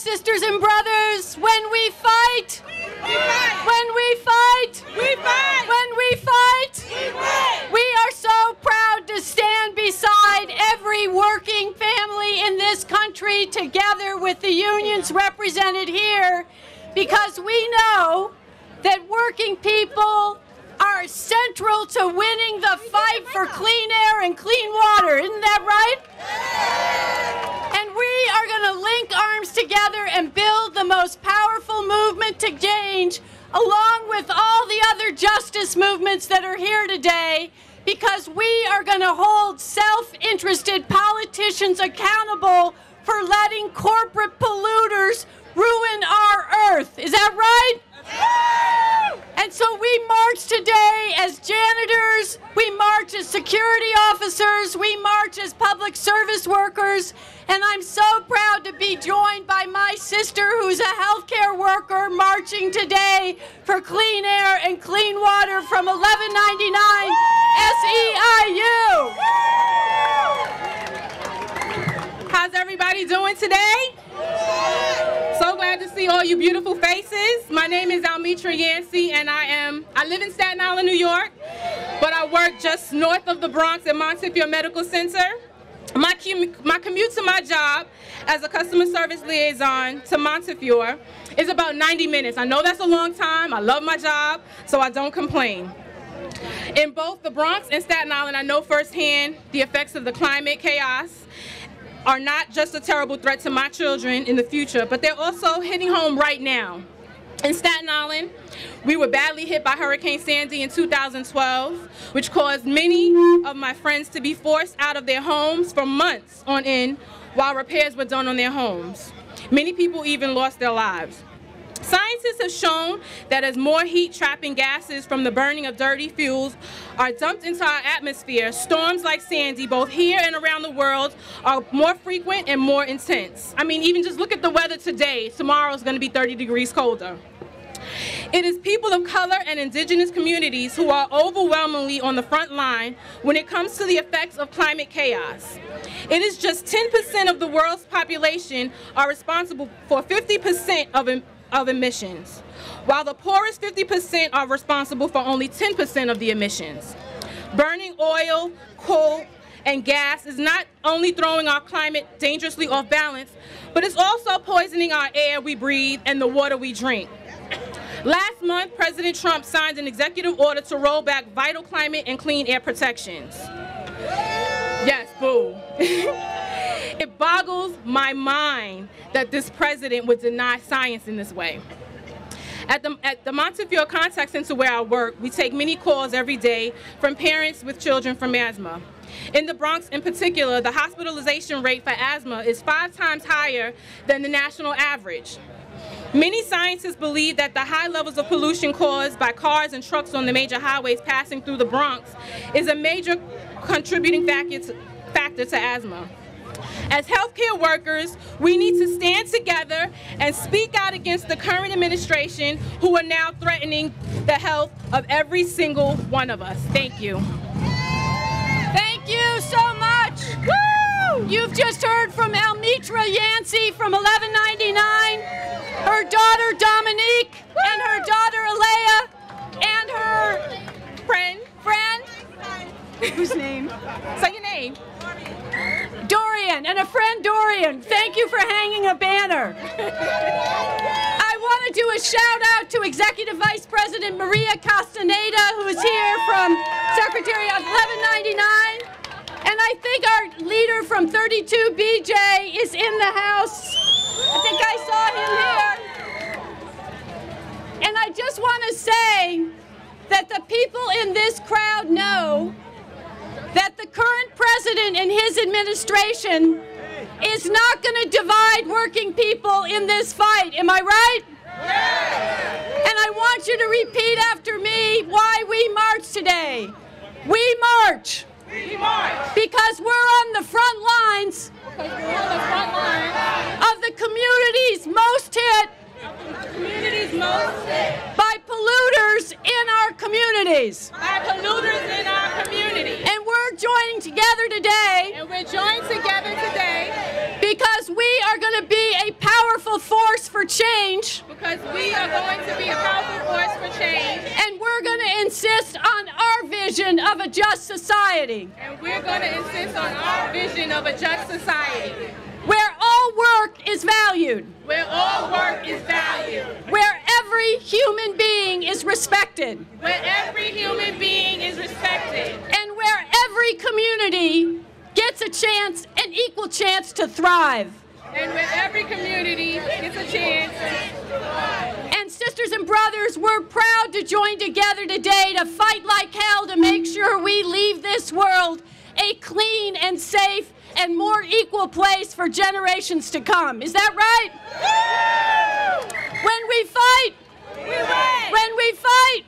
sisters and brothers, when we fight, we fight. When we fight, We fight. when we fight, We fight. we are so proud to stand beside every working family in this country together with the unions represented here, because we know that working people are central to winning the fight for clean air and clean water. Isn't that right? And we are going to link arms together and build the most powerful movement to change, along with all the other justice movements that are here today, because we are going to hold self-interested politicians accountable for letting corporate polluters ruin our earth. Is that right? And so we march today as janitors, we march as security officers, we march as public service workers, and I'm so proud to be joined by my sister who's a healthcare worker marching today for clean air and clean water from 1199 SEIU. How's everybody doing today? So glad to see all you beautiful faces. My name is Almitra Yancey, and I live in Staten Island, New York, but I work just north of the Bronx at Montefiore Medical Center. My commute to my job as a customer service liaison to Montefiore is about 90 minutes. I know that's a long time. I love my job, so I don't complain. In both the Bronx and Staten Island, I know firsthand the effects of the climate chaos are not just a terrible threat to my children in the future, but they're also hitting home right now. In Staten Island, we were badly hit by Hurricane Sandy in 2012, which caused many of my friends to be forced out of their homes for months on end while repairs were done on their homes. Many people even lost their lives. Scientists have shown that as more heat-trapping gases from the burning of dirty fuels are dumped into our atmosphere, storms like Sandy, both here and around the world, are more frequent and more intense. I mean, even just look at the weather today. Tomorrow is going to be 30 degrees colder. It is people of color and indigenous communities who are overwhelmingly on the front line when it comes to the effects of climate chaos. It is just 10% of the world's population are responsible for 50% of emissions, while the poorest 50% are responsible for only 10% of the emissions. Burning oil, coal, and gas is not only throwing our climate dangerously off balance, but it's also poisoning our air we breathe and the water we drink. Last month, President Trump signed an executive order to roll back vital climate and clean air protections. Yes, boo. It boggles my mind that this president would deny science in this way. At the Montefiore Contact Center where I work, we take many calls every day from parents with children from asthma. In the Bronx in particular, the hospitalization rate for asthma is 5 times higher than the national average. Many scientists believe that the high levels of pollution caused by cars and trucks on the major highways passing through the Bronx is a major contributing factor to asthma. As healthcare workers, we need to stand together and speak out against the current administration who are now threatening the health of every single one of us. Thank you. Thank you so much. Woo! You've just heard from Almitra Yancey from 1199, her daughter Dominique, and her daughter Alea, and her friend, whose name? Say your name. Dorian, and a friend Dorian. Thank you for hanging a banner. I want to do a shout out to Executive Vice President Maria Castaneda, who is here from Secretary of 1199. And I think our leader from 32BJ is in the house. I think I saw him here. And I just want to say that the people in this crowd know that the current president and his administration is not going to divide working people in this fight. Am I right? And I want you to repeat after me why we march today. We march. We march. Because we're on the front lines of the communities most hit by polluters in our communities. And we're joining together today. Because we are going to be a powerful force change. Because we are going to be a powerful force for change. And we're going to insist on our vision of a just society. And we're going to insist on our vision of a just society. Where all work is valued. Where all work is valued. Where every human being is respected. Where every human being is respected. And where every community gets a chance, an equal chance to thrive. And where every community gets a chance. And sisters and brothers, we're proud to join together today to fight like hell to make sure we leave this world a clean and safe and more equal place for generations to come. Is that right? When we fight, we win. When we fight,